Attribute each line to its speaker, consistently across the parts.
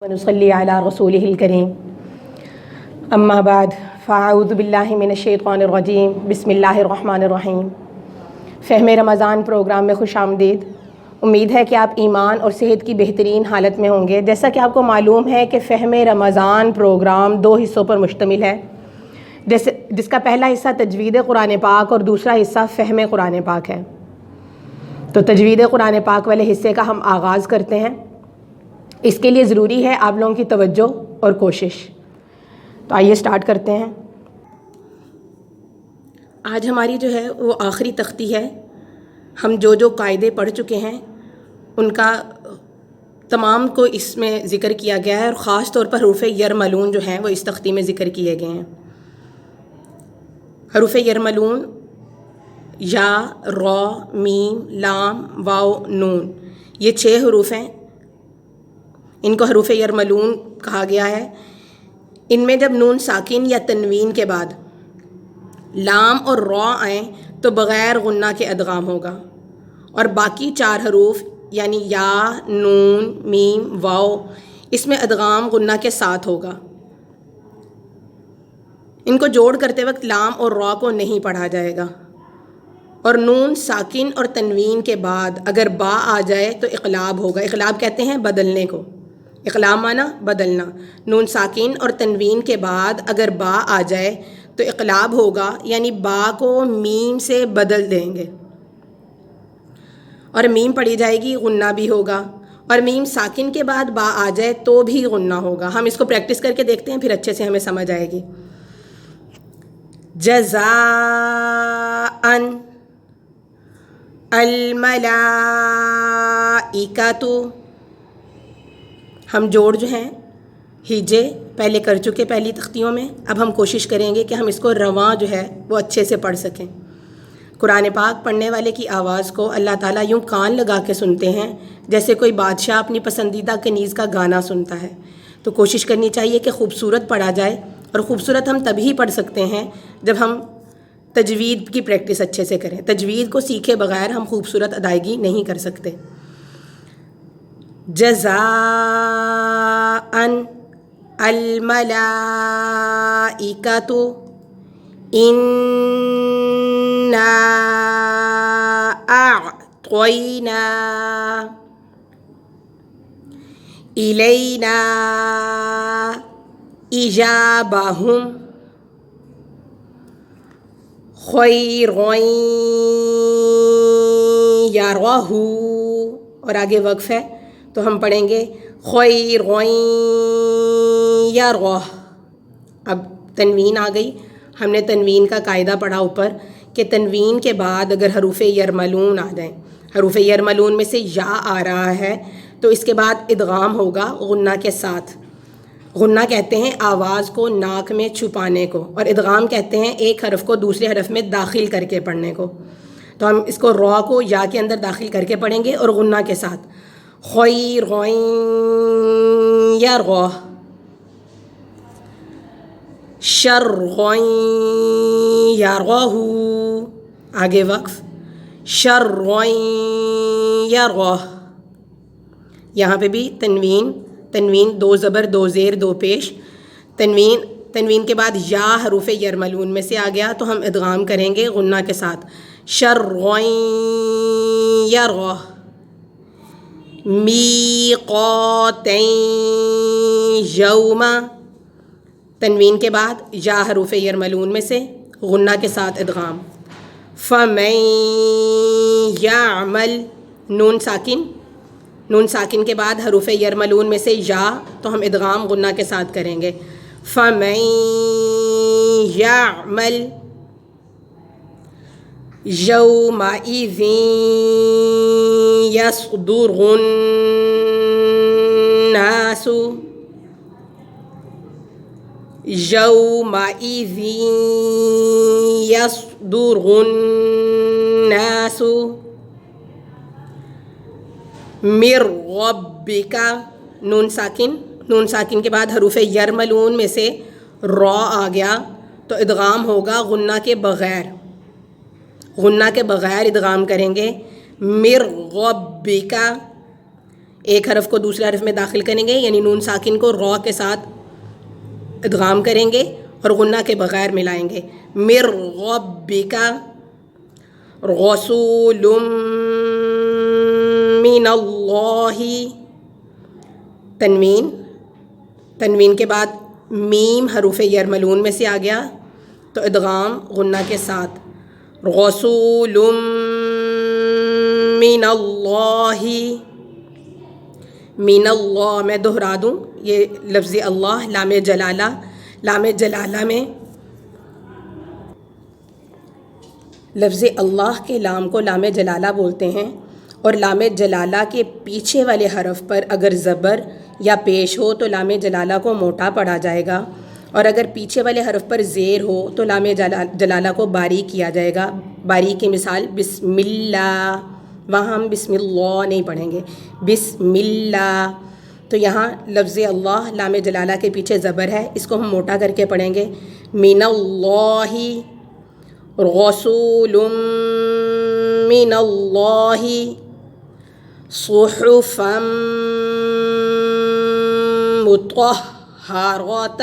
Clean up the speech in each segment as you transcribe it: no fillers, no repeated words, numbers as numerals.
Speaker 1: ونصلی علی رسولہ الکریم اما بعد فاعوذ باللہ من الشیطان الرجیم بسم اللہ الرحمن الرحیم۔ فہم رمضان پروگرام میں خوش آمدید۔ امید ہے کہ آپ ایمان اور صحت کی بہترین حالت میں ہوں گے۔ جیسا کہ آپ کو معلوم ہے کہ فہم رمضان پروگرام 2 حصوں پر مشتمل ہے، جس کا پہلا حصہ تجوید قرآن پاک اور دوسرا حصہ فہم قرآن پاک ہے۔ تو تجوید قرآن پاک والے حصے کا ہم آغاز کرتے ہیں۔ اس کے لیے ضروری ہے آپ لوگوں کی توجہ اور کوشش۔ تو آئیے سٹارٹ کرتے ہیں۔ آج ہماری جو ہے وہ آخری تختی ہے۔ ہم جو قاعدے پڑھ چکے ہیں ان کا تمام کو اس میں ذکر کیا گیا ہے، اور خاص طور پر حروف یرملون جو ہیں وہ اس تختی میں ذکر کیے گئے ہیں۔ حروف یرملون یا، را، میم، لام، واو، نون، یہ 6 حروف ہیں۔ ان کو حروف یرملون کہا گیا ہے۔ ان میں جب نون ساکن یا تنوین کے بعد لام اور را آئیں تو بغیر غنہ کے ادغام ہوگا، اور باقی 4 حروف یعنی یا، نون، میم، واو، اس میں ادغام غنہ کے ساتھ ہوگا۔ ان کو جوڑ کرتے وقت لام اور را کو نہیں پڑھا جائے گا، اور نون ساکن اور تنوین کے بعد اگر با آ جائے تو اقلاب ہوگا۔ اقلاب کہتے ہیں بدلنے کو۔ اقلاب معنی بدلنا۔ نون ساکن اور تنوین کے بعد اگر با آ جائے تو اقلاب ہوگا، یعنی با کو میم سے بدل دیں گے، اور میم پڑھی جائے گی، غنہ بھی ہوگا، اور میم ساکن کے بعد با آ جائے تو بھی غنہ ہوگا۔ ہم اس کو پریکٹس کر کے دیکھتے ہیں، پھر اچھے سے ہمیں سمجھ آئے گی۔ جزاءً الملائکۃ، ہم جوڑ جو ہیں ہیجے پہلے کر چکے پہلی تختیوں میں۔ اب ہم کوشش کریں گے کہ ہم اس کو رواں جو ہے وہ اچھے سے پڑھ سکیں۔ قرآن پاک پڑھنے والے کی آواز کو اللہ تعالیٰ یوں کان لگا کے سنتے ہیں جیسے کوئی بادشاہ اپنی پسندیدہ کنیز کا گانا سنتا ہے۔ تو کوشش کرنی چاہیے کہ خوبصورت پڑھا جائے، اور خوبصورت ہم تبھی پڑھ سکتے ہیں جب ہم تجوید کی پریکٹس اچھے سے کریں۔ تجوید کو سیکھے بغیر ہم خوبصورت ادائیگی نہیں کر سکتے۔ جزاءً الملائکۃ انا اعطینا الینا ایجابہم خیر یرہ، اور آگے وقف ہے تو ہم پڑھیں گے خیر یرہ۔ اب تنوین آ گئی۔ ہم نے تنوین کا قاعدہ پڑھا اوپر کہ تنوین کے بعد اگر حروف یرملون آ جائیں، حروف یرملون میں سے یا آ رہا ہے تو اس کے بعد ادغام ہوگا غنہ کے ساتھ۔ غنہ کہتے ہیں آواز کو ناک میں چھپانے کو، اور ادغام کہتے ہیں ایک حرف کو دوسرے حرف میں داخل کر کے پڑھنے کو۔ تو ہم اس کو را کو یا کے اندر داخل کر کے پڑھیں گے اور غنہ کے ساتھ۔ خیر یرہ، شر یرہ، آگے وقف، شر یرہ۔ یہاں پہ بھی تنوین 2 زبر 2 زیر 2 پیش۔ تنوین کے بعد یا حروف یرملون میں سے آ گیا تو ہم ادغام کریں گے غنہ کے ساتھ، شر یرہ۔ میقات یوم، تنوین کے بعد یا حروف یرملون میں سے غنہ کے ساتھ ادغام۔ فمن یعمل، نون ساکن کے بعد حروف یرملون میں سے یا تو ہم ادغام غنہ کے ساتھ کریں گے۔ فمن یعمل یومئذ یصدر الناس، یومئذ یصدر الناس من ربک، نون ساکن کے بعد حروف یرملون میں سے را آ گیا تو ادغام ہوگا غنہ کے بغیر، غنہ کے بغیر ادغام کریں گے۔ من ربک ایک حرف کو دوسرے حرف میں داخل کریں گے، یعنی نون ساکن کو را کے ساتھ ادغام کریں گے اور غنہ کے بغیر ملائیں گے. مر ربک، رسول من اللہ. تنوین کے بعد میم حروف یرملون میں سے آ گیا تو ادغام غنہ کے ساتھ. رسول من اللہ. من اللہ میں دہرا دوں، یہ لفظ اللہ لام جلالہ میں لفظ اللہ کے لام کو لام جلالہ بولتے ہیں، اور لام جلالہ کے پیچھے والے حرف پر اگر زبر یا پیش ہو تو لام جلالہ کو موٹا پڑھا جائے گا، اور اگر پیچھے والے حرف پر زیر ہو تو لام جلالہ کو باریک کیا جائے گا. باریک کی مثال بسم اللہ، وہاں ہم بسم اللہ نہیں پڑھیں گے، بسم اللہ. تو یہاں لفظ اللہ لام جلالہ کے پیچھے زبر ہے، اس کو ہم موٹا کر کے پڑھیں گے. من اللہ، رسول من اللہ، صحفا مطہرۃ.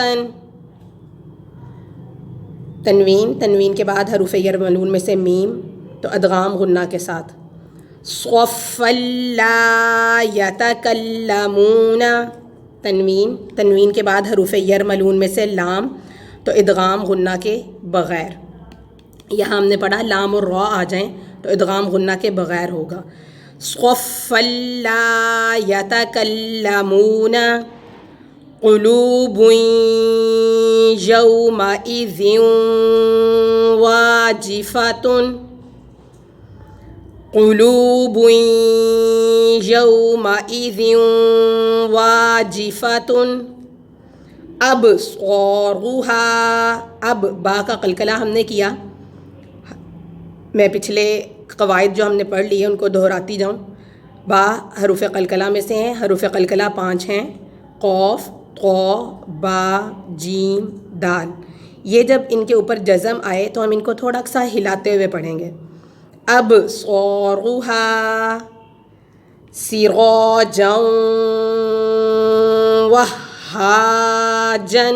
Speaker 1: تنوین کے بعد حروف یرملون میں سے میم تو ادغام غنہ کے ساتھ. صفا لا یتکلمون. تنوین کے بعد حروف یرملون میں سے لام تو ادغام غنہ کے بغیر. یہاں ہم نے پڑھا لام اور را آ جائیں تو ادغام غنہ کے بغیر ہوگا. صفا لا یتکلمون، قلوب یومئذ واجفۃ. قلوب یومئذ واجفۃ ابصارها. اب با کا قلقلہ ہم نے کیا، میں پچھلے قواعد جو ہم نے پڑھ لی ہیں ان کو دہراتی جاؤں. با حروف قلقلہ میں سے ہیں، حروف قلقلہ 5 ہیں، قوف، قو، با، جیم، دال. یہ جب ان کے اوپر جزم آئے تو ہم ان کو تھوڑا سا ہلاتے ہوئے پڑھیں گے. ابصارها سراجا وہاجا.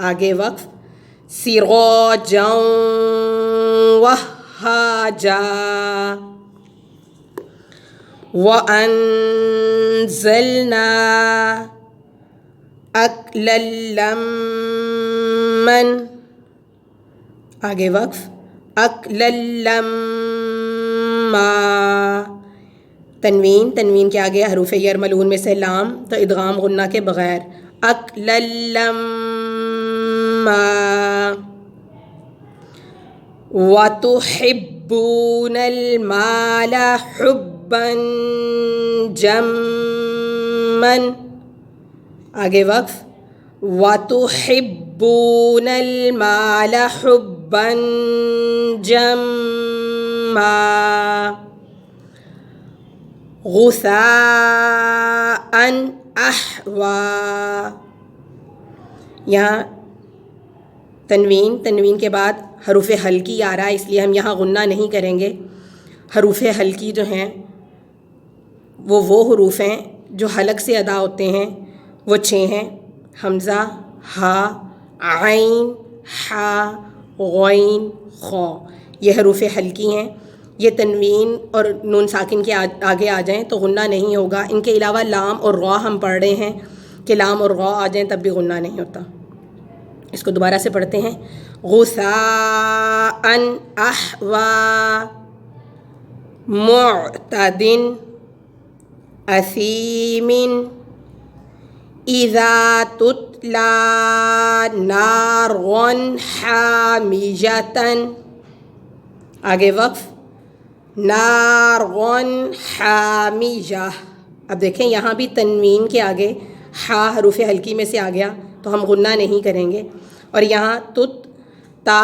Speaker 1: آگے وقف. سراجا وہاجا. وَأَنزَلْنَا أَكْلَ اللَّمَّنِ. آگے وقف. أَكْلَ اللَّمَّا. تنوین کے آگے حروف یرملون میں سے لام تو ادغام غنہ کے بغیر. أَكْلَ اللَّمَّا. وَتُحِبُّونَ الْمَالَ حُبًّا جَمًّا. آگے وقف. وَتُحِبُّونَ الْمَالَ حُبًّا جَمًّا. غُثَاءً أَحْوَىٰ. یہاں تنوین کے بعد حروف حلقی آ رہا ہے، اس لیے ہم یہاں غنہ نہیں کریں گے. حروف حلقی جو ہیں وہ حروف ہیں جو حلق سے ادا ہوتے ہیں، وہ 6 ہیں: حمزہ، ہا، عین، حا، غین، خا. یہ حروف حلقی ہیں. یہ تنوین اور نون ساکن کے آگے آ جائیں تو غنہ نہیں ہوگا. ان کے علاوہ لام اور را ہم پڑھ رہے ہیں کہ لام اور را آ جائیں تب بھی غنہ نہیں ہوتا. اس کو دوبارہ سے پڑھتے ہیں. غثاء احوا، معتد اثیم، اذا تتلی نارا حامجۃ. آگے وقف. نارا حامجہ. اب دیکھیں یہاں بھی تنوین کے آگے ہا حروف حلقی میں سے آ گیا تو ہم غنہ نہیں کریں گے، اور یہاں تا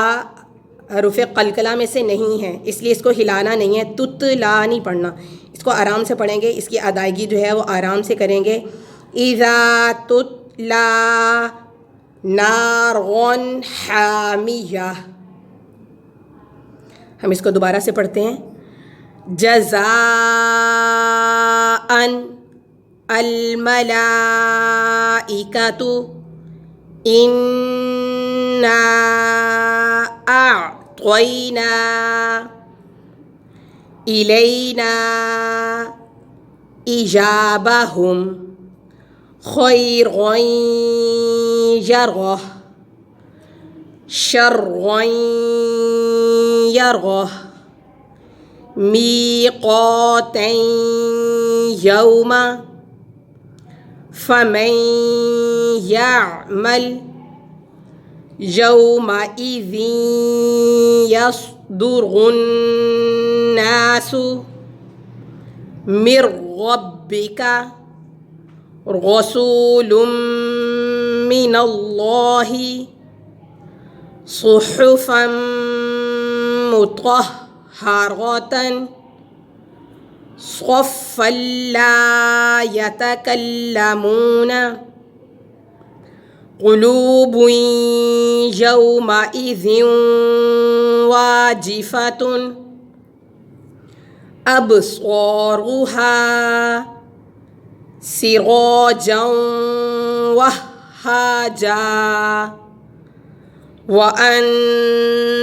Speaker 1: حروف قلقلہ میں سے نہیں ہے، اس لیے اس کو ہلانا نہیں ہے. تتلا نہیں پڑھنا، اس کو آرام سے پڑھیں گے. اس کی ادائیگی جو ہے وہ آرام سے کریں گے. اذا تتلا نارا حامیہ. ہم اس کو دوبارہ سے پڑھتے ہیں. جزاءً الملائکۃ انا اعطینا الینا ایجابہم خیرا یرہ شرا یرہ میقاتا یوم فمن یعمل یومئذ یصدر الناس من ربک رسول من اللہ صحفا مطہرۃ صفا لا یتکلمون قلوب یومئذ واجفۃ ابصارها سراجا وہاجا وَأَنزَلْنَا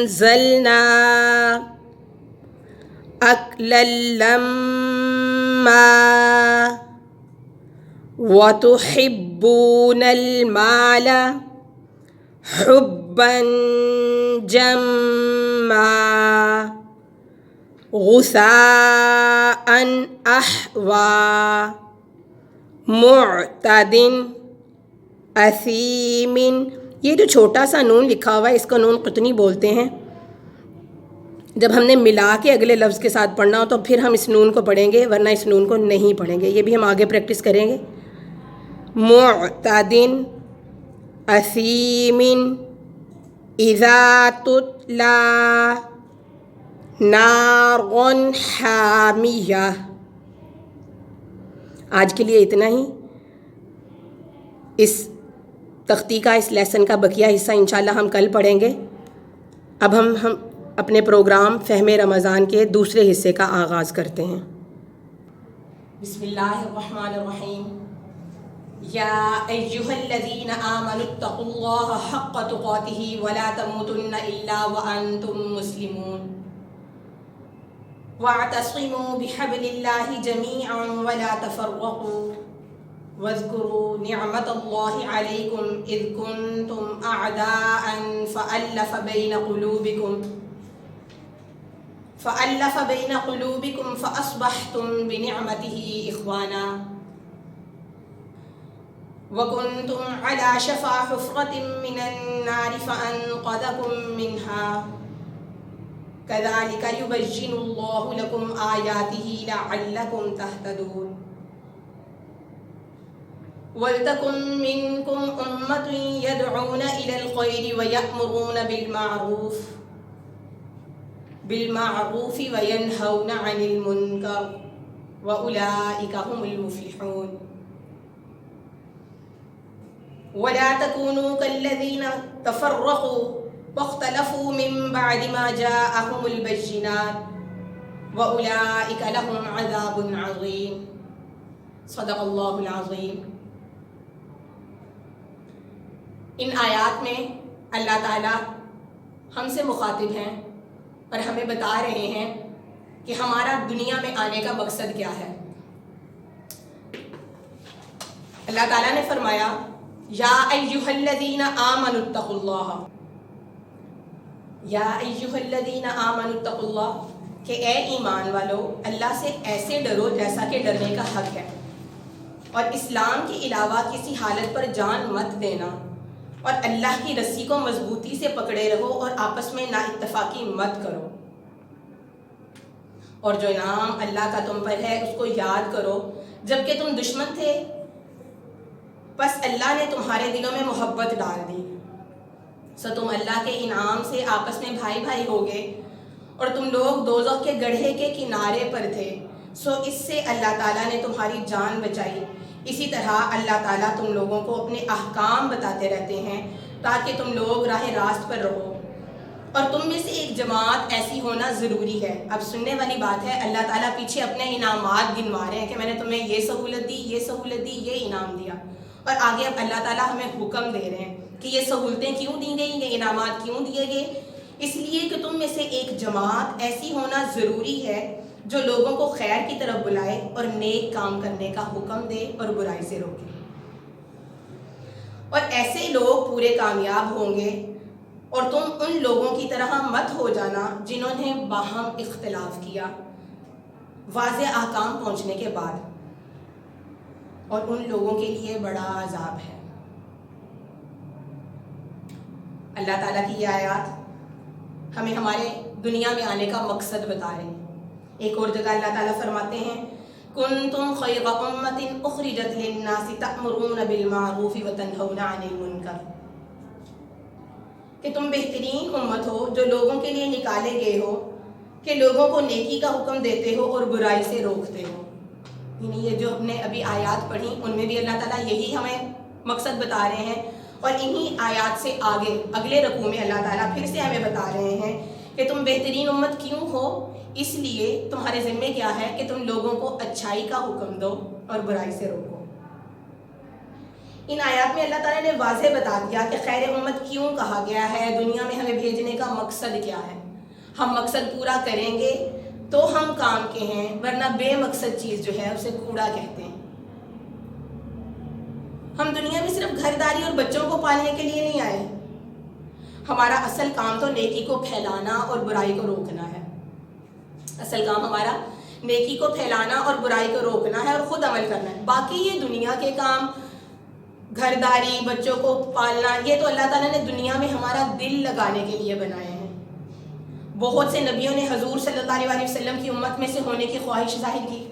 Speaker 1: أَكْلًا لَمَّا وَتُحِبُّونَ الْمَالَ حُبًّا جَمًّا غُثَاءً أَحْوَىٰ مُعْتَدٍ أَثِيمٍ. یہ جو چھوٹا سا نون لکھا ہوا ہے اس کا نون قطنی بولتے ہیں. جب ہم نے ملا کے اگلے لفظ کے ساتھ پڑھنا ہو تو پھر ہم اس نون کو پڑھیں گے، ورنہ اس نون کو نہیں پڑھیں گے. یہ بھی ہم آگے پریکٹس کریں گے. معتدٍ أثيم إذا تتلى نار حامية. آج کے لیے اتنا ہی. اس تختی کا، اس لیسن کا بقیہ حصہ انشاءاللہ ہم کل پڑھیں گے. اب ہم اپنے پروگرام فہم رمضان کے دوسرے حصے کا آغاز کرتے ہیں. بسم اللہ الرحمن الرحیم. یا ایہا الذین آمنوا اتقوا اللہ حق تقاتہ ولا تموتن الا وانتم مسلمون. واعتصموا بحبل اللہ جميعا ولا تفرقوا واذكروا نعمة الله عليكم إذ كنتم أعداء فألف بين قلوبكم فأصبحتم بنعمته إخوانا وكنتم على شفا حفرة من النار فأنقذكم منها كذلك يبين الله لكم آياته لعلكم تهتدون. وَلْتَكُن مِّنكُمْ أُمَّةٌ يَدْعُونَ إِلَى الْخَيْرِ وَيَأْمُرُونَ بِالْمَعْرُوفِ وَيَنْهَوْنَ عَنِ الْمُنكَرِ وَأُولَئِكَ هُمُ الْمُفْلِحُونَ. وَلَا تَكُونُوا كَالَّذِينَ تَفَرَّقُوا وَاخْتَلَفُوا مِن بَعْدِ مَا جَاءَهُمُ الْبَيِّنَاتُ وَأُولَئِكَ لَهُمْ عَذَابٌ عَظِيمٌ. صدق اللہ العظیم. ان آیات میں اللہ تعالیٰ ہم سے مخاطب ہیں اور ہمیں بتا رہے ہیں کہ ہمارا دنیا میں آنے کا مقصد کیا ہے. اللہ تعالیٰ نے فرمایا یا ایہا الذین آمنوا اتقوا اللہ. یا ایہا الذین آمنوا اتقوا اللہ کہ اے ایمان والو اللہ سے ایسے ڈرو جیسا کہ ڈرنے کا حق ہے، اور اسلام کے علاوہ کسی حالت پر جان مت دینا، اور اللہ کی رسی کو مضبوطی سے پکڑے رہو اور آپس میں نا اتفاقی مت کرو، اور جو انعام اللہ کا تم پر ہے اس کو یاد کرو جبکہ تم دشمن تھے، بس اللہ نے تمہارے دلوں میں محبت ڈال دی، سو تم اللہ کے انعام سے آپس میں بھائی بھائی ہو گئے، اور تم لوگ دوزخ کے گڑھے کے کنارے پر تھے، سو اس سے اللہ تعالیٰ نے تمہاری جان بچائی. اسی طرح اللہ تعالیٰ تم لوگوں کو اپنے احکام بتاتے رہتے ہیں تاکہ تم لوگ راہ راست پر رہو اور تم میں سے ایک جماعت ایسی ہونا ضروری ہے. اب سننے والی بات ہے، اللہ تعالیٰ پیچھے اپنے انعامات گنوا رہے ہیں کہ میں نے تمہیں یہ سہولت دی، یہ سہولت دی، یہ انعام دیا، اور آگے اب اللہ تعالیٰ ہمیں حکم دے رہے ہیں کہ یہ سہولتیں کیوں دی گئیں، یہ انعامات کیوں دیے گئے. اس لیے کہ تم میں سے ایک جماعت ایسی ہونا ضروری ہے جو لوگوں کو خیر کی طرف بلائے اور نیک کام کرنے کا حکم دے اور برائی سے روکے. اور ایسے لوگ پورے کامیاب ہوں گے. اور تم ان لوگوں کی طرح مت ہو جانا جنہوں نے باہم اختلاف کیا واضح احکام پہنچنے کے بعد، اور ان لوگوں کے لیے بڑا عذاب ہے. اللہ تعالیٰ کی یہ آیات ہمیں ہمارے دنیا میں آنے کا مقصد بتا رہے ہیں. ایک اور جگہ اللہ تعالیٰ فرماتے ہیں کنتم خیر امۃ اخرجت للناس تأمرون بالمعروف وتنہون عن المنکر، کہ تم بہترین امت ہو جو لوگوں کے لیے نکالے گئے ہو کہ لوگوں کو نیکی کا حکم دیتے ہو اور برائی سے روکتے ہو. یعنی یہ جو ہم نے ابھی آیات پڑھی ان میں بھی اللہ تعالیٰ یہی ہمیں مقصد بتا رہے ہیں، اور انہی آیات سے آگے اگلے رکوع میں اللہ تعالیٰ پھر سے ہمیں بتا رہے ہیں کہ تم بہترین امت کیوں ہو، اس لیے تمہارے ذمے کیا ہے کہ تم لوگوں کو اچھائی کا حکم دو اور برائی سے روکو. ان آیات میں اللہ تعالیٰ نے واضح بتا دیا کہ خیر امت کیوں کہا گیا ہے، دنیا میں ہمیں بھیجنے کا مقصد کیا ہے. ہم مقصد پورا کریں گے تو ہم کام کے ہیں، ورنہ بے مقصد چیز جو ہے اسے کوڑا کہتے ہیں. ہم دنیا میں صرف گھرداری اور بچوں کو پالنے کے لیے نہیں آئے. ہمارا اصل کام تو نیکی کو پھیلانا اور برائی کو روکنا ہے. اصل کام ہمارا نیکی کو پھیلانا اور برائی کو روکنا ہے اور خود عمل کرنا ہے. باقی یہ دنیا کے کام، گھرداری، بچوں کو پالنا، یہ تو اللہ تعالیٰ نے دنیا میں ہمارا دل لگانے کے لیے بنائے ہیں. بہت سے نبیوں نے حضور صلی اللہ علیہ وسلم کی امت میں سے ہونے کی خواہش ظاہر کی.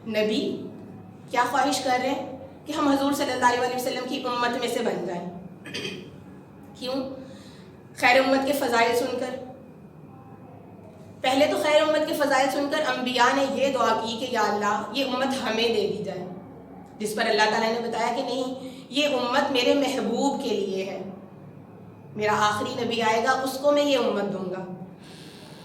Speaker 1: نبی کیا خواہش کر رہے ہیں کہ ہم حضور صلی اللہ علیہ وسلم کی امت میں سے بن جائیں. کیوں؟ خیر امت کے فضائل سن کر. پہلے تو خیر امت کے فضائل سن کر انبیاء نے یہ دعا کی کہ یا اللہ یہ امت ہمیں دے دی جائے، جس پر اللہ تعالیٰ نے بتایا کہ نہیں، یہ امت میرے محبوب کے لیے ہے، میرا آخری نبی آئے گا اس کو میں یہ امت دوں گا.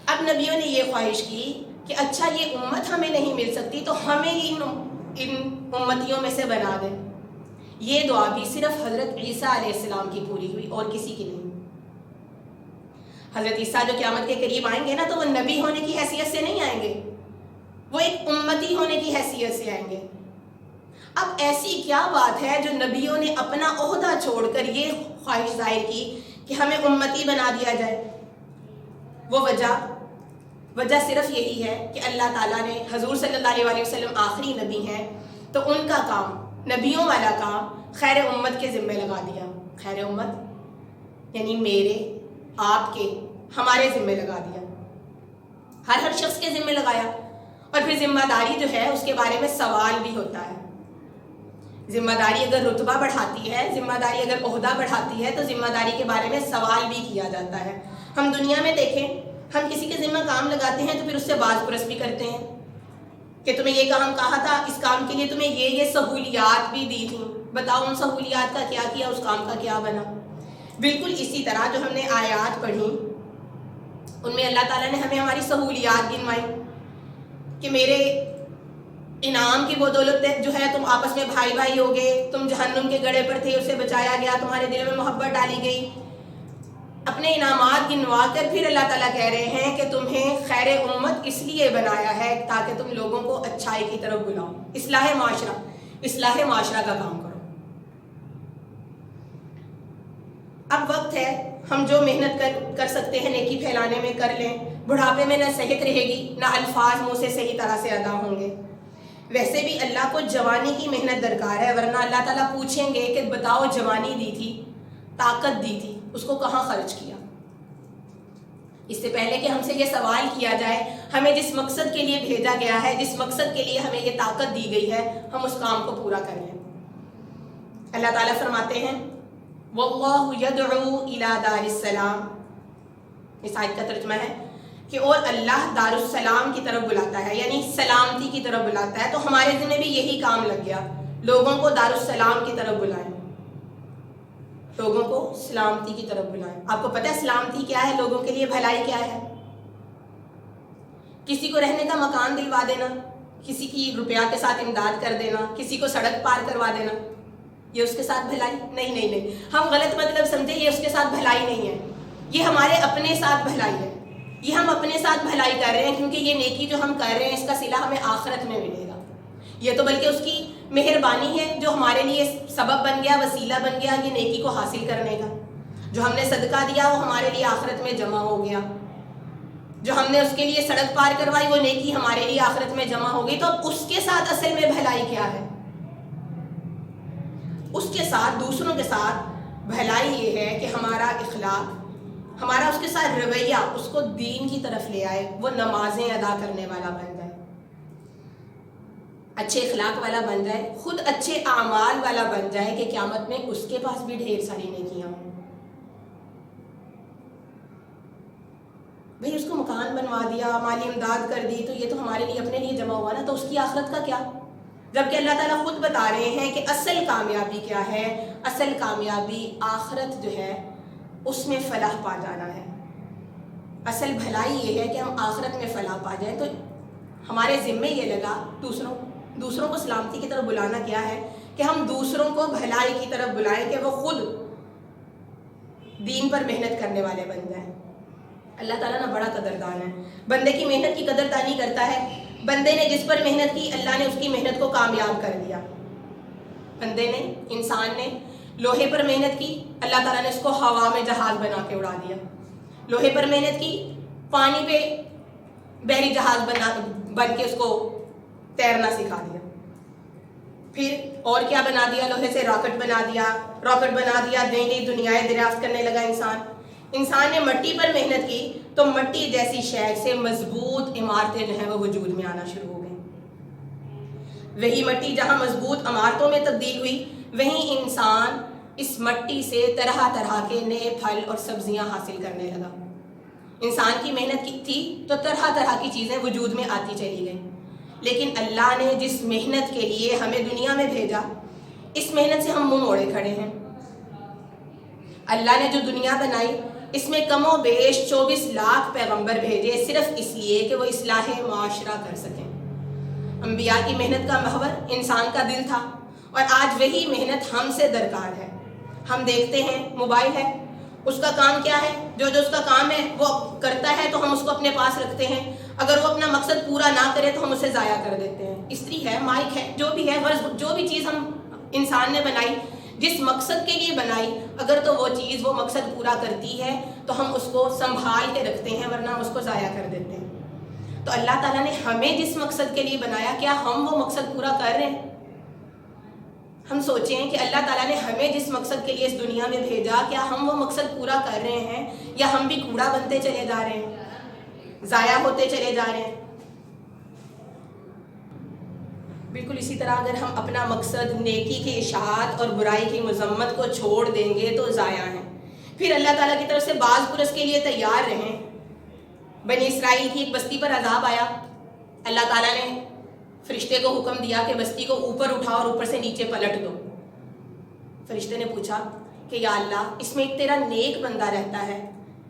Speaker 1: اب نبیوں نے یہ خواہش کی کہ اچھا یہ امت ہمیں نہیں مل سکتی تو ہمیں ان امتیوں میں سے بنا دیں. یہ دعا بھی صرف حضرت عیسیٰ علیہ السلام کی پوری ہوئی اور کسی کی نہیں. حضرت عیسیٰ جو قیامت کے قریب آئیں گے نا تو وہ نبی ہونے کی حیثیت سے نہیں آئیں گے، وہ ایک امتی ہونے کی حیثیت سے آئیں گے. اب ایسی کیا بات ہے جو نبیوں نے اپنا عہدہ چھوڑ کر یہ خواہش ظاہر کی کہ ہمیں امتی بنا دیا جائے؟ وہ وجہ صرف یہی ہے کہ اللہ تعالیٰ نے حضور صلی اللہ علیہ وسلم آخری نبی ہیں تو ان کا کام، نبیوں والا کام خیر امت کے ذمہ لگا دیا. خیر امت یعنی میرے، آپ کے، ہمارے ذمہ لگا دیا، ہر شخص کے ذمہ لگایا. اور پھر ذمہ داری جو ہے اس کے بارے میں سوال بھی ہوتا ہے. ذمہ داری اگر رتبہ بڑھاتی ہے، ذمہ داری اگر عہدہ بڑھاتی ہے تو ذمہ داری کے بارے میں سوال بھی کیا جاتا ہے. ہم دنیا میں دیکھیں، ہم کسی کے ذمہ کام لگاتے ہیں تو پھر اس سے باز پرس بھی کرتے ہیں کہ تمہیں یہ کام کہا تھا، اس کام کے لیے تمہیں یہ سہولیات بھی دی تھیں، بتاؤ ان سہولیات کا کیا کیا، اس کام کا کیا بنا. بالکل اسی طرح جو ہم نے آیات پڑھی ان میں اللہ تعالیٰ نے ہمیں ہماری سہولیات گنوائی کہ میرے انعام کی بدولت جو ہے تم آپس میں بھائی بھائی ہو گئے، تم جہنم کے گڑھے پر تھے اسے بچایا گیا، تمہارے دل میں محبت ڈالی گئی. اپنے انعامات گنوا کر پھر اللہ تعالیٰ کہہ رہے ہیں کہ تمہیں خیر امت اس لیے بنایا ہے تاکہ تم لوگوں کو اچھائی کی طرف بلاؤ، اصلاح معاشرہ کا کام کرو. اب وقت ہے ہم جو محنت کر سکتے ہیں نیکی پھیلانے میں کر لیں. بڑھاپے میں نہ صحت رہے گی، نہ الفاظ منہ سے صحیح طرح سے ادا ہوں گے. ویسے بھی اللہ کو جوانی کی محنت درکار ہے، ورنہ اللہ تعالیٰ پوچھیں گے کہ بتاؤ جوانی دی تھی، طاقت دی تھی، اس کو کہاں خرچ کیا. اس سے پہلے کہ ہم سے یہ سوال کیا جائے، ہمیں جس مقصد کے لیے بھیجا گیا ہے، جس مقصد کے لیے ہمیں یہ طاقت دی گئی ہے، ہم اس کام کو پورا کر لیں. اللہ تعالیٰ فرماتے ہیں وَاللَّهُ يَدْعُو إِلَى دَارِ السَّلَامِ. اس آیت کا ترجمہ ہے کہ اور اللہ دار السلام کی طرف بلاتا ہے، یعنی سلامتی کی طرف بلاتا ہے. تو ہمارے ذمہ بھی یہی کام لگ گیا، لوگوں کو دار السلام کی طرف بلائیں. لوگوں کو سلامتی کی طرف بلائیں. آپ کو پتہ ہے سلامتی کیا ہے؟ لوگوں کے لیے بھلائی کیا ہے؟ کسی کو رہنے کا مکان دلوا دینا، کسی کی روپیہ کے ساتھ امداد کر دینا، کسی کو سڑک پار کروا دینا، یہ اس کے ساتھ بھلائی نہیں. نہیں نہیں، ہم غلط مطلب سمجھے، یہ اس کے ساتھ بھلائی نہیں ہے، یہ ہمارے اپنے ساتھ بھلائی ہے. یہ ہم اپنے ساتھ بھلائی کر رہے ہیں کیونکہ یہ نیکی جو ہم کر رہے ہیں اس کا صلہ ہمیں آخرت میں ملے گا. یہ تو بلکہ اس کی مہربانی ہے جو ہمارے لیے سبب بن گیا، وسیلہ بن گیا یہ نیکی کو حاصل کرنے کا. جو ہم نے صدقہ دیا وہ ہمارے لیے آخرت میں جمع ہو گیا، جو ہم نے اس کے لیے سڑک پار کروائی وہ نیکی ہمارے لیے آخرت میں جمع ہو گئی. تو اب اس کے ساتھ اصل میں بھلائی کیا ہے؟ اس کے ساتھ، دوسروں کے ساتھ بھلائی یہ ہے کہ ہمارا اخلاق، ہمارا اس کے ساتھ رویہ اس کو دین کی طرف لے آئے، وہ نمازیں ادا کرنے والا بن جائے، اچھے اخلاق والا بن جائے، خود اچھے اعمال والا بن جائے کہ قیامت میں اس کے پاس بھی ڈھیر ساری نیکیاں ہوں. بھئی اس کو مکان بنوا دیا، مالی امداد کر دی، تو یہ تو ہمارے لیے اپنے لیے جمع ہوا نا، تو اس کی آخرت کا کیا؟ جبکہ اللہ تعالیٰ خود بتا رہے ہیں کہ اصل کامیابی کیا ہے؟ اصل کامیابی آخرت جو ہے اس میں فلاح پا جانا ہے. اصل بھلائی یہ ہے کہ ہم آخرت میں فلاح پا جائیں. تو ہمارے ذمے یہ لگا دوسروں کو سلامتی کی طرف بلانا کیا ہے کہ ہم دوسروں کو بھلائی کی طرف بلائیں کہ وہ خود دین پر محنت کرنے والے بن جائیں. اللہ تعالیٰ نا بڑا قدردان ہے، بندے کی محنت کی قدردانی کرتا ہے. بندے نے جس پر محنت کی اللہ نے اس کی محنت کو کامیاب کر دیا. بندے نے، انسان نے لوہے پر محنت کی، اللہ تعالیٰ نے اس کو ہوا میں جہاز بنا کے اڑا دیا. لوہے پر محنت کی، پانی پہ بحری جہاز بن کے اس کو تیرنا سکھا دیا. پھر اور کیا بنا دیا؟ لوہے سے راکٹ بنا دیا. نئی نئی دنیایں دریافت کرنے لگا انسان نے مٹی پر محنت کی تو مٹی جیسی شے سے مضبوط عمارتیں جو ہیں وہ وجود میں آنا شروع ہو گئیں. وہی مٹی جہاں مضبوط عمارتوں میں تبدیل ہوئی، وہیں انسان اس مٹی سے طرح طرح کے نئے پھل اور سبزیاں حاصل کرنے لگا. انسان کی محنت کی تھی تو طرح طرح کی چیزیں وجود میں آتی چلی گئیں. لیکن اللہ نے جس محنت کے لیے ہمیں دنیا میں بھیجا، اس محنت سے ہم منہ موڑے کھڑے ہیں. اللہ نے جو دنیا بنائی اس میں کم و بیش 24 لاکھ پیغمبر بھیجے صرف اس لیے کہ وہ اصلاح معاشرہ کر سکیں. انبیاء کی محنت کا محور انسان کا دل تھا، اور آج وہی محنت ہم سے درکار ہے. ہم دیکھتے ہیں موبائل ہے، اس کا کام کیا ہے؟ جو اس کا کام ہے وہ کرتا ہے تو ہم اس کو اپنے پاس رکھتے ہیں. اگر وہ اپنا مقصد پورا نہ کرے تو ہم اسے ضائع کر دیتے ہیں. استری ہے، مائک ہے، جو بھی ہے، جو بھی چیز ہم انسان نے بنائی، جس مقصد کے لیے بنائی، اگر تو وہ چیز وہ مقصد پورا کرتی ہے تو ہم اس کو سنبھال کے رکھتے ہیں، ورنہ ہم اس کو ضائع کر دیتے ہیں. تو اللہ تعالیٰ نے ہمیں جس مقصد کے لیے بنایا، کیا ہم وہ مقصد پورا کر رہے ہیں؟ ہم سوچیں کہ اللہ تعالیٰ نے ہمیں جس مقصد کے لیے اس دنیا میں بھیجا، کیا ہم وہ مقصد پورا کر رہے ہیں، یا ہم بھی کوڑا بنتے چلے جا رہے ہیں، ضائع ہوتے چلے جا رہے ہیں؟ بالکل اسی طرح اگر ہم اپنا مقصد نیکی کی اشاعت اور برائی کی مذمت کو چھوڑ دیں گے تو ضائع ہیں. پھر اللہ تعالیٰ کی طرف سے بعض پرس کے لیے تیار رہیں. بنی اسرائیل کی ایک بستی پر عذاب آیا، اللہ تعالیٰ نے فرشتے کو حکم دیا کہ بستی کو اوپر اٹھاؤ اور اوپر سے نیچے پلٹ دو. فرشتے نے پوچھا کہ یا اللہ، اس میں ایک تیرا نیک بندہ رہتا ہے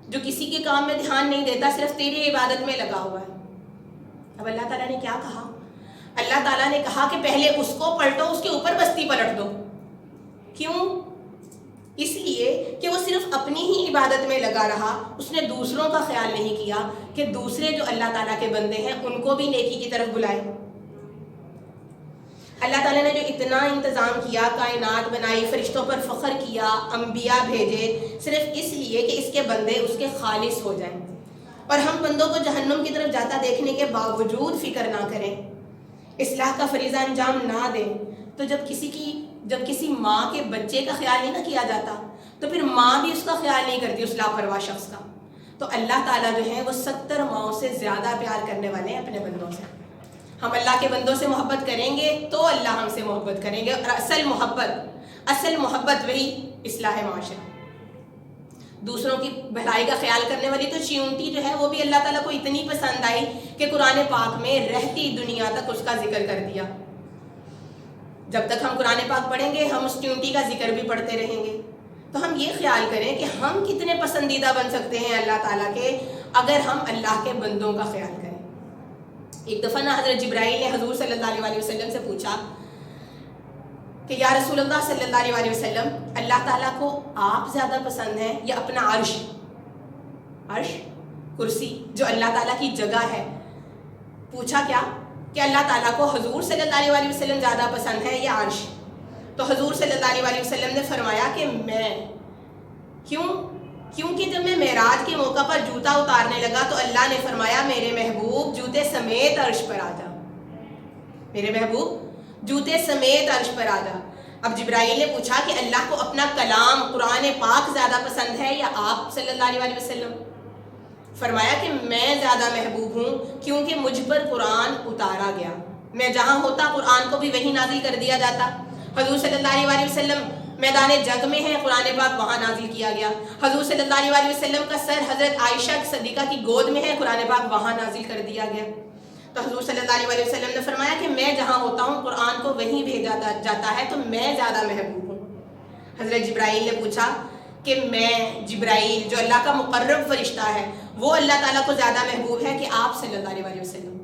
Speaker 1: جو کسی کے کام میں دھیان نہیں دیتا، صرف تیری عبادت میں لگا ہوا ہے. اب اللہ تعالیٰ نے کیا کہا؟ اللہ تعالیٰ نے کہا کہ پہلے اس کو پلٹو، اس کے اوپر بستی پلٹ دو. کیوں؟ اس لیے کہ وہ صرف اپنی ہی عبادت میں لگا رہا، اس نے دوسروں کا خیال نہیں کیا کہ دوسرے جو اللہ تعالیٰ کے بندے ہیں ان کو بھی نیکی کی طرف بلائے. اللہ تعالیٰ نے جو اتنا انتظام کیا، کائنات بنائی، فرشتوں پر فخر کیا، انبیاء بھیجے، صرف اس لیے کہ اس کے بندے اس کے خالص ہو جائیں. اور ہم بندوں کو جہنم کی طرف جاتا دیکھنے کے باوجود فکر نہ کریں، اصلاح کا فریضہ انجام نہ دیں. تو جب کسی ماں کے بچے کا خیال نہیں نہ کیا جاتا تو پھر ماں بھی اس کا خیال نہیں کرتی، اس لاپرواہ شخص کا. تو اللہ تعالیٰ جو ہے وہ 70 ماؤں سے زیادہ پیار کرنے والے ہیں اپنے بندوں سے. ہم اللہ کے بندوں سے محبت کریں گے تو اللہ ہم سے محبت کریں گے. اور اصل محبت وہی اصلاح معاشرہ، دوسروں کی بھلائی کا خیال کرنے والی. تو چیونٹی جو ہے وہ بھی اللہ تعالیٰ کو اتنی پسند آئی کہ قرآن پاک میں رہتی دنیا تک اس کا ذکر کر دیا. جب تک ہم قرآن پاک پڑھیں گے ہم اس چیونٹی کا ذکر بھی پڑھتے رہیں گے. تو ہم یہ خیال کریں کہ ہم کتنے پسندیدہ بن سکتے ہیں اللہ تعالیٰ کے اگر ہم اللہ کے بندوں کا خیال کریں. ایک دفعہ نا حضرت جبرائیل نے حضور صلی اللہ علیہ وسلم سے پوچھا کہ یا رسول اللہ صلی اللہ علیہ وسلم، اللہ تعالیٰ کو آپ زیادہ پسند ہیں یا اپنا عرش کرسی جو اللہ تعالیٰ کی جگہ ہے؟ پوچھا کیا کہ اللہ تعالیٰ کو حضور صلی اللہ علیہ وسلم زیادہ پسند ہے یا عرش؟ تو حضور صلی اللہ علیہ وسلم نے فرمایا کہ میں کیونکہ جب میں معراج کے موقع پر جوتا اتارنے لگا تو اللہ نے فرمایا میرے محبوب جوتے سمیت عرش پر آ جا، میرے محبوب جوتے سمیت عرش پر آ جا. اب جبرائیل نے پوچھا کہ اللہ کو اپنا کلام قرآن پاک زیادہ پسند ہے یا آپ صلی اللہ علیہ وسلم؟ فرمایا کہ میں زیادہ محبوب ہوں کیونکہ مجھ پر قرآن اتارا گیا، میں جہاں ہوتا قرآن کو بھی وہی نازل کر دیا جاتا. حضور صلی اللہ علیہ وسلم میدان جنگ میں ہے، قرآن پاک وہاں نازل کیا گیا. حضور صلی اللہ علیہ وسلم کا سر حضرت عائشہ صدیقہ کی گود میں ہے، قرآن پاک وہاں نازل کر دیا گیا. تو حضور صلی اللہ علیہ وسلم نے فرمایا کہ میں جہاں ہوتا ہوں قرآن کو وہیں بھیجا جاتا ہے، تو میں زیادہ محبوب ہوں. حضرت جبرائیل نے پوچھا کہ میں جبرائیل جو اللہ کا مقرب فرشتہ ہے وہ اللہ تعالیٰ کو زیادہ محبوب ہے کہ آپ صلی اللہ علیہ وسلم؟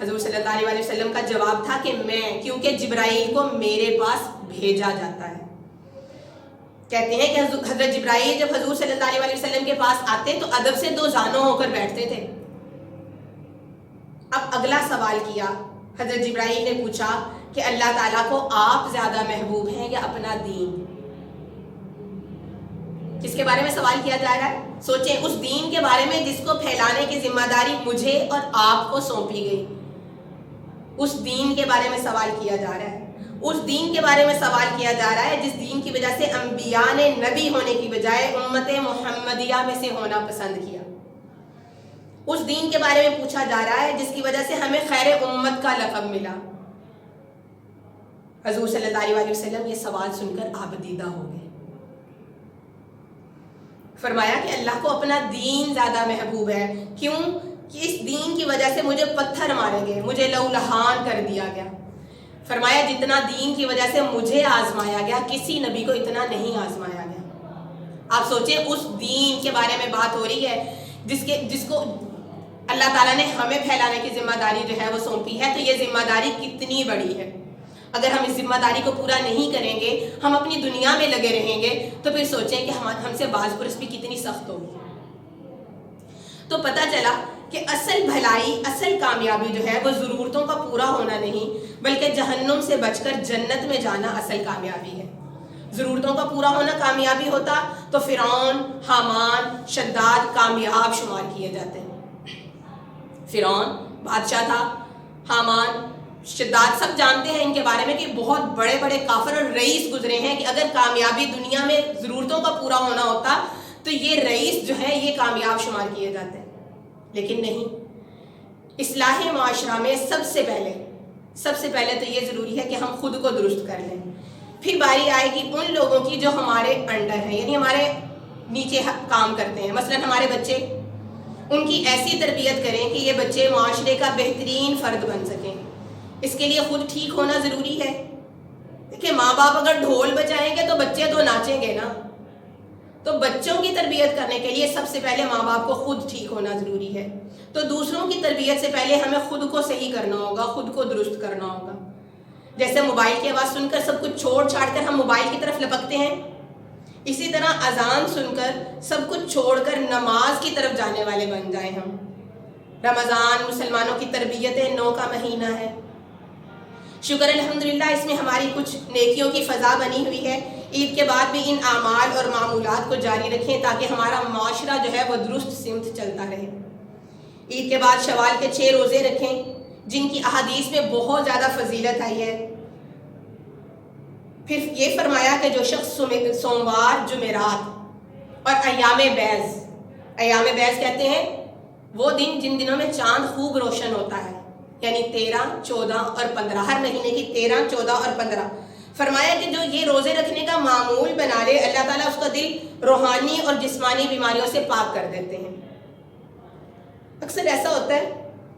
Speaker 1: حضور صلی اللہ علیہ وسلم کا جواب تھا کہ میں، کیونکہ جبرائیل کو میرے پاس بھیجا جاتا ہے. کہتے ہیں کہ حضرت جبرائیل جب حضور صلی اللہ علیہ وسلم کے پاس آتے تو ادب سے دو زانوں ہو کر بیٹھتے تھے. اب اگلا سوال کیا، حضرت جبرائیل نے پوچھا کہ اللہ تعالیٰ کو آپ زیادہ محبوب ہیں یا اپنا دین؟ کس کے بارے میں سوال کیا جا رہا ہے؟ سوچیں، اس دین کے بارے میں جس کو پھیلانے کی ذمہ داری مجھے اور آپ کو سونپی گئی، اس دین کے بارے میں سوال کیا جا رہا ہے. اس دین کے بارے میں سوال کیا جا رہا ہے جس دین کی وجہ سے انبیاء نے نبی ہونے کی بجائے امت محمدیہ میں سے ہونا پسند کیا. اس دین کے بارے میں پوچھا جا رہا ہے جس کی وجہ سے ہمیں خیر امت کا لقب ملا. حضور صلی اللہ علیہ وسلم یہ سوال سن کر آبدیدہ ہو گئے. فرمایا کہ اللہ کو اپنا دین زیادہ محبوب ہے. کیوں؟ کہ اس دین کی وجہ سے مجھے پتھر مارے گئے، مجھے لہولہان کر دیا گیا. فرمایا جتنا دین کی وجہ سے مجھے آزمایا گیا کسی نبی کو اتنا نہیں آزمایا گیا. آپ سوچیں، اس دین کے بارے میں بات ہو رہی ہے جس کو اللہ تعالیٰ نے ہمیں پھیلانے کی ذمہ داری جو ہے وہ سونپی ہے. تو یہ ذمہ داری کتنی بڑی ہے. اگر ہم اس ذمہ داری کو پورا نہیں کریں گے، ہم اپنی دنیا میں لگے رہیں گے، تو پھر سوچیں کہ ہم سے باز پرس بھی کتنی سخت ہوگی. تو پتہ چلا کہ اصل بھلائی، اصل کامیابی جو ہے وہ ضرورتوں کا پورا ہونا نہیں بلکہ جہنم سے بچ کر جنت میں جانا اصل کامیابی ہے. ضرورتوں کا پورا ہونا کامیابی ہوتا تو فرعون، حامان، شداد کامیاب شمار کیے جاتے ہیں. فرعون بادشاہ تھا، حامان، شداد، سب جانتے ہیں ان کے بارے میں کہ بہت بڑے بڑے کافر اور رئیس گزرے ہیں کہ اگر کامیابی دنیا میں ضرورتوں کا پورا ہونا ہوتا تو یہ رئیس جو ہے یہ کامیاب شمار کیے جاتے ہیں. لیکن نہیں. اصلاح معاشرہ میں سب سے پہلے تو یہ ضروری ہے کہ ہم خود کو درست کر لیں. پھر باری آئے گی ان لوگوں کی جو ہمارے انڈر ہیں، یعنی ہمارے نیچے کام کرتے ہیں. مثلا ہمارے بچے، ان کی ایسی تربیت کریں کہ یہ بچے معاشرے کا بہترین فرد بن سکیں. اس کے لیے خود ٹھیک ہونا ضروری ہے. دیکھیں، ماں باپ اگر ڈھول بجائیں گے تو بچے تو ناچیں گے نا. تو بچوں کی تربیت کرنے کے لیے سب سے پہلے ماں باپ کو خود ٹھیک ہونا ضروری ہے. تو دوسروں کی تربیت سے پہلے ہمیں خود کو صحیح کرنا ہوگا، خود کو درست کرنا ہوگا. جیسے موبائل کی آواز سن کر سب کچھ چھوڑ چھاڑ کر ہم موبائل کی طرف لپکتے ہیں، اسی طرح اذان سن کر سب کچھ چھوڑ کر نماز کی طرف جانے والے بن جائیں ہم. رمضان مسلمانوں کی تربیت نو کا مہینہ ہے. شکر الحمدللہ اس میں ہماری کچھ نیکیوں کی فضا بنی ہوئی ہے. عید کے بعد بھی ان اعمال اور معمولات کو جاری رکھیں تاکہ ہمارا معاشرہ جو ہے وہ درست سمت چلتا رہے. عید کے بعد شوال کے 6 روزے رکھیں جن کی احادیث میں بہت زیادہ فضیلت آئی ہے. پھر یہ فرمایا کہ جو شخص سوموار، جمعرات اور ایام بیض کہتے ہیں وہ دن جن دنوں میں چاند خوب روشن ہوتا ہے، یعنی 13، 14 اور 15، ہر مہینے کی 13، 14 اور 15. فرمایا کہ جو یہ روزے رکھنے کا معمول بنا لے اللہ تعالیٰ اس کا دل روحانی اور جسمانی بیماریوں سے پاک کر دیتے ہیں. اکثر ایسا ہوتا ہے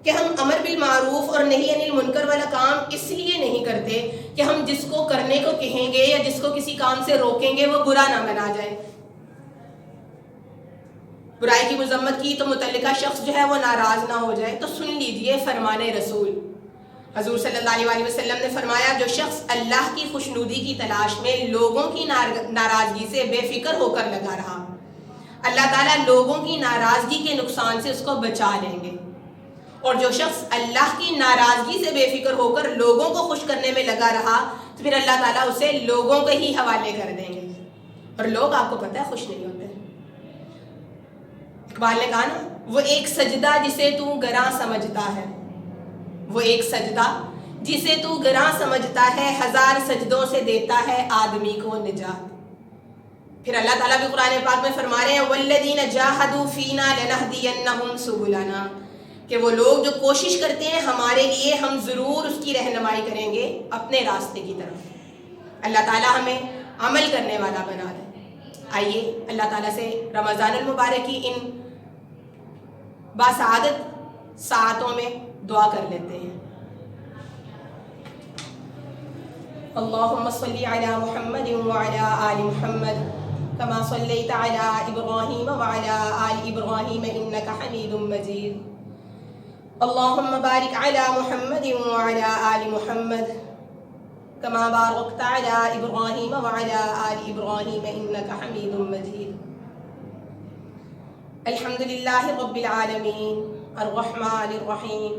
Speaker 1: کہ ہم امر بالمعروف اور نہی عن المنکر والا کام اس لیے نہیں کرتے کہ ہم جس کو کرنے کو کہیں گے یا جس کو کسی کام سے روکیں گے وہ برا نہ منا جائے، برائی کی مذمت کی تو متعلقہ شخص جو ہے وہ ناراض نہ ہو جائے۔ تو سن لیجئے فرمان رسول، حضور صلی اللہ علیہ وسلم نے فرمایا جو شخص اللہ کی خوشنودی کی تلاش میں لوگوں کی ناراضگی سے بے فکر ہو کر لگا رہا، اللہ تعالیٰ لوگوں کی ناراضگی کے نقصان سے اس کو بچا لیں گے، اور جو شخص اللہ کی ناراضگی سے بے فکر ہو کر لوگوں کو خوش کرنے میں لگا رہا تو پھر اللہ تعالیٰ اسے لوگوں کے ہی حوالے کر دیں گے، اور لوگ آپ کو پتہ ہے خوش نہیں ہوتے۔ اقبال نے کہا نا، وہ ایک سجدہ جسے تو گراں سمجھتا ہے، وہ ایک سجدہ جسے تو گراں سمجھتا ہے، ہزار سجدوں سے دیتا ہے آدمی کو نجات۔ پھر اللہ تعالیٰ بھی قرآن پاک میں فرما رہے ہیں وَالَّذِينَ جَاهَدُوا فِينَا لَنَهْدِيَنَّهُمْ سُبُلَنَا، کہ وہ لوگ جو کوشش کرتے ہیں ہمارے لیے ہم ضرور اس کی رہنمائی کریں گے اپنے راستے کی طرف۔ اللہ تعالیٰ ہمیں عمل کرنے والا بنا دے۔ آئیے اللہ تعالیٰ سے رمضان المبارک کی ان باسعادت ساعتوں میں دعا کر لیتے ہیں۔ اللہم صلی علی محمد وعلی آل محمد کما صلیت علی ابراہیم وعلی آل ابراہیم انک حمید مجید۔ اللہم بارک علی محمد وعلی آل محمد کما بارکت علی ابراہیم وعلی آل ابراہیم انک حمید مجید۔ الحمدللہ رب العالمین الرحمن الرحیم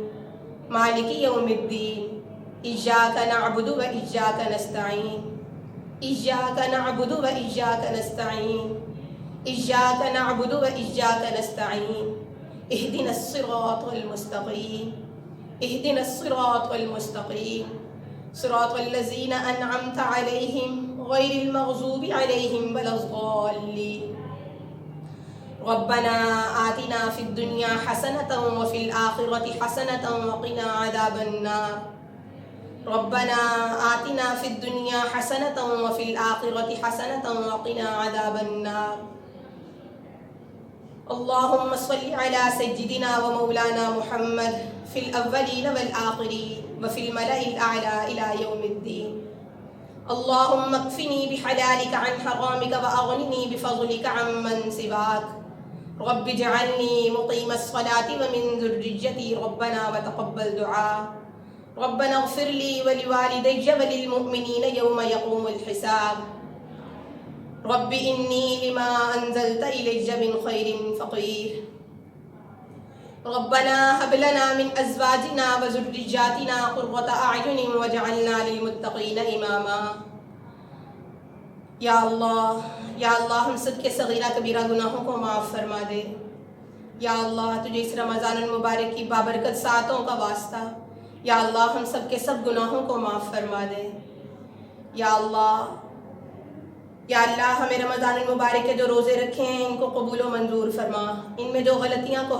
Speaker 1: مالک یوم الدین، ایاک نعبد و ایاک نستعین، ایاک نعبد و ایاک نستعین، ایاک نعبد و ایاک نستعین، اہدنا الصراط المستقیم، اہدنا الصراط المستقیم، صراط الذین انعمت علیہم غیر المغضوب علیہم ولا الضالین۔ ربنا آتنا فی الدنیا حسنة وفی الآخرة حسنة وقنا عذاب النار، ربنا آتنا فی الدنیا حسنة وفی الآخرة حسنة وقنا عذاب النار۔ اللہم صل علی سیدنا و مولانا محمد فی الاولین والآخرین وفی الملأ الاعلی الی یوم الدین۔ اللہم اکفنی بحلالک عن حرامک واغننی بفضلک عن من سواک، رب اجعلنی مقیم الصلاة ومن ذریتی ربنا وتقبل دعاء، ربنا اغفر لی ولوالدی وللمؤمنین یوم یقوم الحساب، رب انی لما انزلت الی من خیر فقیر، ربنا هب لنا من ازواجنا وذریاتنا قرة اعین واجعلنا للمتقین اماما۔ یا اللہ ہم سب کے صغیرہ کبیرہ گناہوں کو معاف فرما دے۔ یا اللہ تجھے اس رمضان المبارک کی بابرکت ساعتوں کا واسطہ، یا اللہ ہم سب کے سب گناہوں کو معاف فرما دے۔ یا اللہ ہمیں رمضان المبارک کے جو روزے رکھے ہیں ان کو قبول و منظور فرما، ان میں جو غلطیاں کو